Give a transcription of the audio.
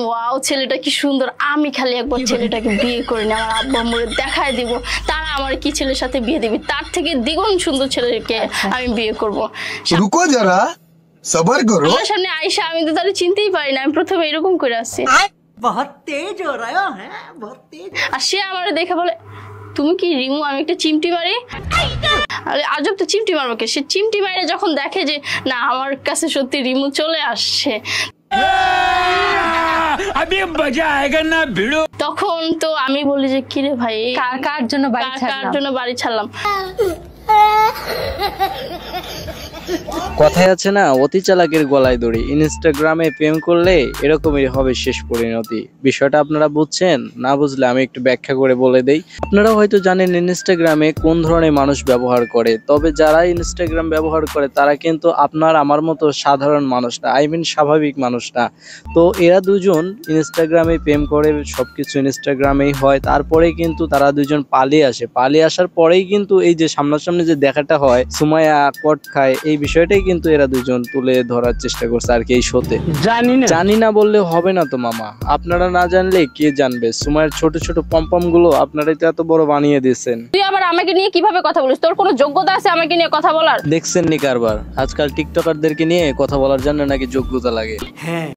Wow ছেলেটা কি সুন্দর, আমি খালি একবার ছেলেটাকে বিয়ে করে নি, আমার আব্বু আম্মুরে দেখায় দিব, তারা আমার কি ছেলের সাথে বিয়ে দিবে, তার থেকে দ্বিগুণ সুন্দর ছেলেকে আমি বিয়ে করব। রুকো যারা, সবার করো। আমার সামনে আয়েশা, আমি তো তাহলে চিনতেই পারি না, আমি প্রথমে এরকম করে আসছি, बहुत तेज हो रहा है बहुत तेज। আর সে আমার দেখে বলে তুমি কি রিমু, আমি একটা চিমটি মারি। আজব তো, চিমটি মারবো কে? সে চিমটি মারে যখন দেখে যে না আমার কাছে সত্যি রিমু চলে আসছে, তখন তো আমি বলি যে কিরে ভাই কার জন্য বাড়ি ছাড়লাম। কথায় আছে না, অতি চালাকের গলায় দড়ি। ইনস্টাগ্রামে প্রেম করলে এরকমই হবে শেষ পরিণতি। বিষয়টা আপনারা বুঝছেন? না বুঝলে আমি একটু ব্যাখ্যা করে বলে দেই। আপনারা হয়তো জানেন ইনস্টাগ্রামে কোন ধরনের মানুষ ব্যবহার করে, তবে যারা ইনস্টাগ্রাম ব্যবহার করে তারা কিন্তু আপনার আমার মতো সাধারণ মানুষ না, স্বাভাবিক মানুষ না। তো এরা দুজন ইনস্টাগ্রামে প্রেম করে, সবকিছু ইনস্টাগ্রামেই হয়, তারপরে কিন্তু তারা দুজন পালিয়ে আসে। পালিয়ে আসার পরেই কিন্তু এই যে সামনাসামনি যে দেখাটা হয়, সুমাইয়া কট খায়, এই বিষয়টাই কিন্তু এরা দুজন তুলে ধরার চেষ্টা করছে আর কি এই শোতে। জানি না বললে হবে না তো মামা, আপনারা না জানলে কে জানবে। সুমাইয়ের ছোট ছোট পম্পম গুলো আপনারাই তো এত বড় বানিয়ে দিয়েছেন। তুই আবার আমাকে নিয়ে কিভাবে কথা বলিস? তোর কোনো যোগ্যতা আছে আমাকে নিয়ে কথা বলার? দেখছেন নি কারবার, আজকাল টিকটকারদেরকে নিয়ে কথা বলার জন্য নাকি যোগ্যতা লাগে। হ্যাঁ